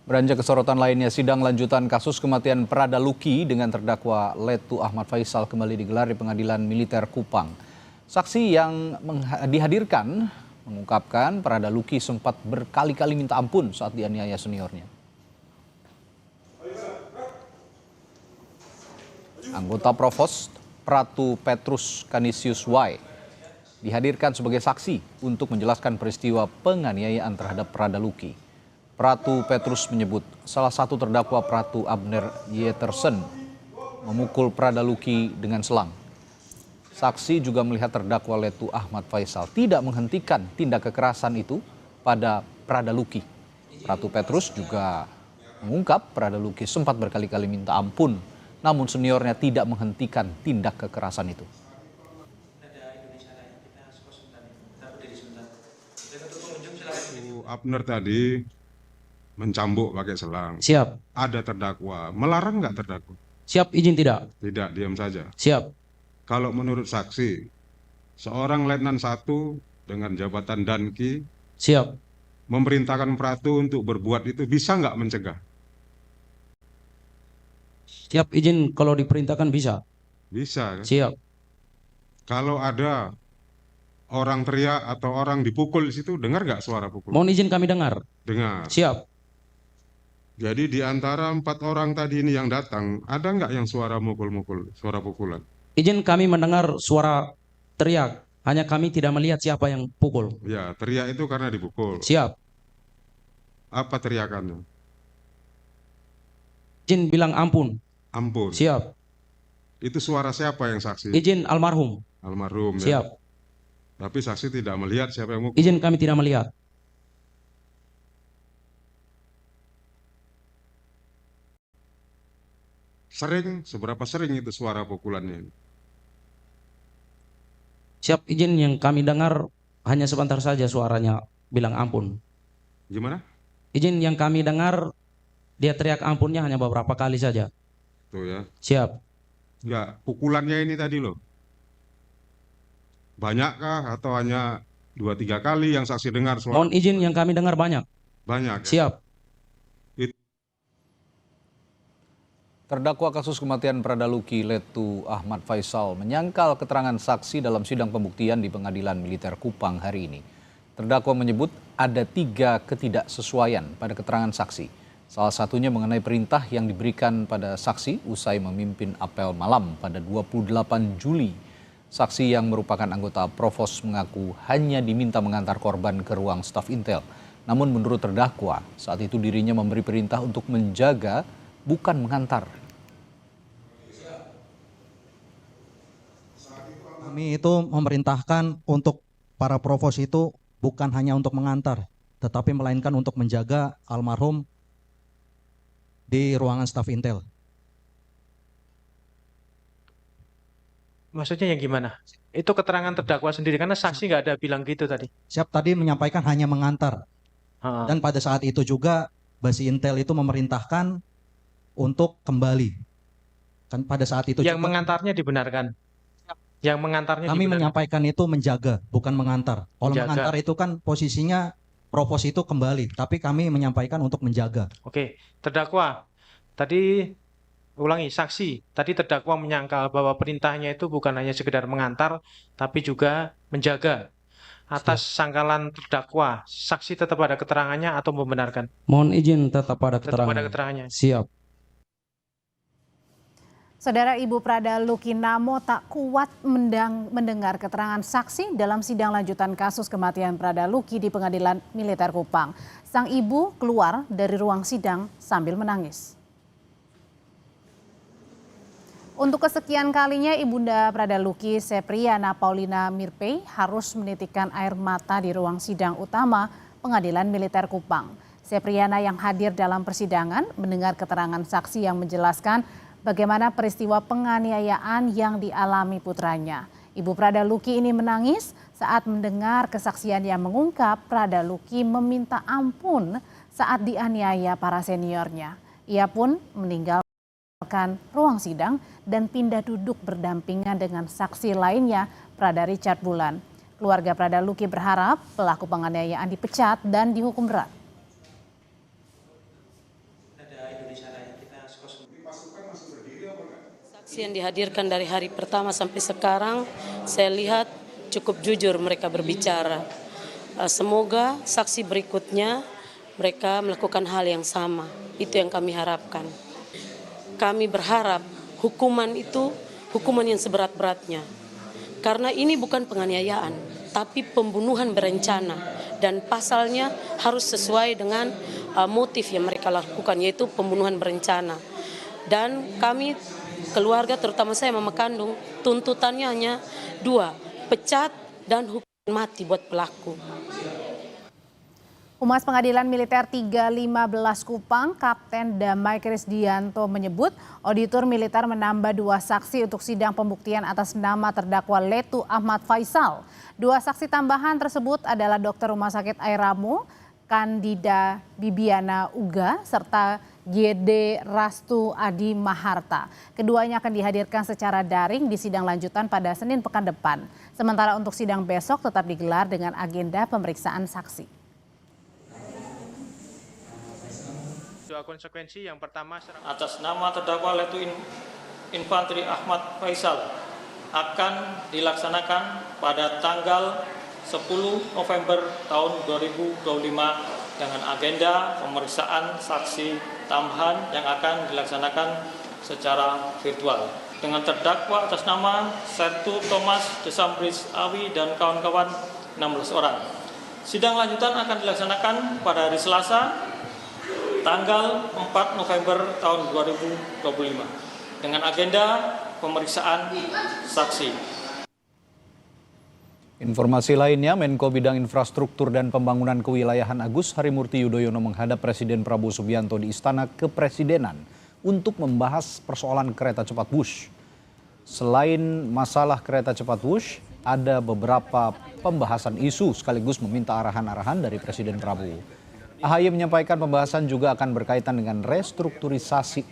Beranjak ke sorotan lainnya, sidang lanjutan kasus kematian Prada Luki dengan terdakwa Letu Ahmad Faisal kembali digelar di Pengadilan Militer Kupang. Saksi yang dihadirkan mengungkapkan Prada Luki sempat berkali-kali minta ampun saat dianiaya seniornya. Anggota Provos Pratu Petrus Canisius Y dihadirkan sebagai saksi untuk menjelaskan peristiwa penganiayaan terhadap Prada Luki. Pratu Petrus menyebut salah satu terdakwa Pratu Abner Yetersen memukul Prada Luki dengan selang. Saksi juga melihat terdakwa Letu Ahmad Faisal tidak menghentikan tindak kekerasan itu pada Prada Luki. Pratu Petrus juga mengungkap Prada Luki sempat berkali-kali minta ampun, namun seniornya tidak menghentikan tindak kekerasan itu. Abner tadi mencambuk pakai selang. Siap. Ada terdakwa. Melarang nggak terdakwa? Siap, izin tidak? Tidak, diam saja. Siap. Kalau menurut saksi, seorang Letnan 1 dengan jabatan Danki Siap. memerintahkan Pratu untuk berbuat itu, bisa nggak mencegah? Siap, izin kalau diperintahkan bisa. Bisa kan? Siap. Kalau ada orang teriak atau orang dipukul di situ, dengar nggak suara pukul? Mohon izin kami dengar. Dengar. Siap. Jadi di antara 4 orang tadi ini yang datang, ada nggak yang suara mukul-mukul, suara pukulan? Izin kami mendengar suara teriak. Hanya kami tidak melihat siapa yang pukul. Ya, teriak itu karena dipukul. Siap. Apa teriakannya? Izin bilang ampun. Ampun. Siap. Itu suara siapa yang saksi? Izin almarhum. Almarhum. Siap. Ya. Tapi saksi tidak melihat siapa yang mukul. Izin kami tidak melihat. Seberapa sering itu suara pukulannya? Siap, izin yang kami dengar hanya sebentar saja suaranya bilang ampun. Gimana? Izin yang kami dengar dia teriak ampunnya hanya beberapa kali saja. Tuh ya. Siap. Enggak, pukulannya ini tadi loh. Banyakkah atau hanya 2-3 kali yang saksi dengar suara? Mohon izin yang kami dengar banyak. Banyak ya? Siap. Terdakwa kasus kematian Prada Luki Letu Ahmad Faisal menyangkal keterangan saksi dalam sidang pembuktian di Pengadilan Militer Kupang hari ini. Terdakwa menyebut ada 3 ketidaksesuaian pada keterangan saksi. Salah satunya mengenai perintah yang diberikan pada saksi usai memimpin apel malam pada 28 Juli. Saksi yang merupakan anggota Provos mengaku hanya diminta mengantar korban ke ruang staf Intel. Namun menurut terdakwa, saat itu dirinya memberi perintah untuk menjaga bukan mengantar. Kami itu memerintahkan untuk para provos itu bukan hanya untuk mengantar, tetapi melainkan untuk menjaga almarhum di ruangan staf Intel. Maksudnya yang gimana? Itu keterangan terdakwa sendiri, karena saksi nggak ada bilang gitu tadi. Siap tadi menyampaikan hanya mengantar. Dan pada saat itu juga Basi Intel itu memerintahkan untuk kembali. Kan pada saat itu yang juga, mengantarnya dibenarkan. Yang mengantarnya kami dibenarkan. menyampaikan itu menjaga, bukan mengantar. Kalau Menjaga. mengantar itu kan posisinya provos itu kembali, tapi kami menyampaikan untuk menjaga. Oke, terdakwa. Tadi ulangi, saksi. Tadi terdakwa menyangkal bahwa perintahnya itu bukan hanya sekedar mengantar, tapi juga menjaga. Atas sangkalan terdakwa, saksi tetap ada keterangannya atau membenarkan? Mohon izin tetap pada Tetap ada keterangan. keterangannya. Siap. Saudara, Ibu Prada Luki Namo tak kuat mendengar keterangan saksi dalam sidang lanjutan kasus kematian Prada Luki di Pengadilan Militer Kupang. Sang ibu keluar dari ruang sidang sambil menangis. Untuk kesekian kalinya, Ibunda Prada Luki, Sepriana Paulina Mirpei, harus menitikkan air mata di ruang sidang utama Pengadilan Militer Kupang. Sepriana yang hadir dalam persidangan mendengar keterangan saksi yang menjelaskan bagaimana peristiwa penganiayaan yang dialami putranya. Ibu Prada Luki ini menangis saat mendengar kesaksian yang mengungkap Prada Luki meminta ampun saat dianiaya para seniornya. Ia pun meninggalkan ruang sidang dan pindah duduk berdampingan dengan saksi lainnya, Prada Richard Bulan. Keluarga Prada Luki berharap pelaku penganiayaan dipecat dan dihukum berat. Saksi yang dihadirkan dari hari pertama sampai sekarang, saya lihat cukup jujur mereka berbicara. Semoga saksi berikutnya mereka melakukan hal yang sama. Itu yang kami harapkan. Kami berharap hukuman itu hukuman yang seberat-beratnya. Karena ini bukan penganiayaan, tapi pembunuhan berencana. Dan pasalnya harus sesuai dengan motif yang mereka lakukan, yaitu pembunuhan berencana. Dan kami, keluarga terutama saya mama kandung, tuntutannya hanya 2, pecat dan hukuman mati buat pelaku. Humas Pengadilan Militer 315 Kupang, Kapten Damai Krisdianto menyebut auditor militer menambah 2 saksi untuk sidang pembuktian atas nama terdakwa Letu Ahmad Faisal. 2 saksi tambahan tersebut adalah dokter Rumah Sakit Airamo, Kandida Bibiana Uga, serta GD Rastu Adi Maharta. Keduanya akan dihadirkan secara daring di sidang lanjutan pada Senin pekan depan. Sementara untuk sidang besok tetap digelar dengan agenda pemeriksaan saksi. 2 konsekuensi, yang pertama atas nama terdakwa Letu Infantri Ahmad Faisal akan dilaksanakan pada tanggal 10 November tahun 2025 dengan agenda pemeriksaan saksi tambahan yang akan dilaksanakan secara virtual. Dengan terdakwa atas nama Sertu Thomas Desambris Awi dan kawan-kawan 16 orang. Sidang lanjutan akan dilaksanakan pada hari Selasa tanggal 4 November tahun 2025 dengan agenda pemeriksaan saksi. Informasi lainnya, Menko Bidang Infrastruktur dan Pembangunan Kewilayahan Agus Harimurti Yudhoyono menghadap Presiden Prabowo Subianto di Istana Kepresidenan untuk membahas persoalan kereta cepat Wush. Selain masalah kereta cepat Wush, ada beberapa pembahasan isu sekaligus meminta arahan-arahan dari Presiden Prabowo. AHY menyampaikan pembahasan juga akan berkaitan dengan restrukturisasi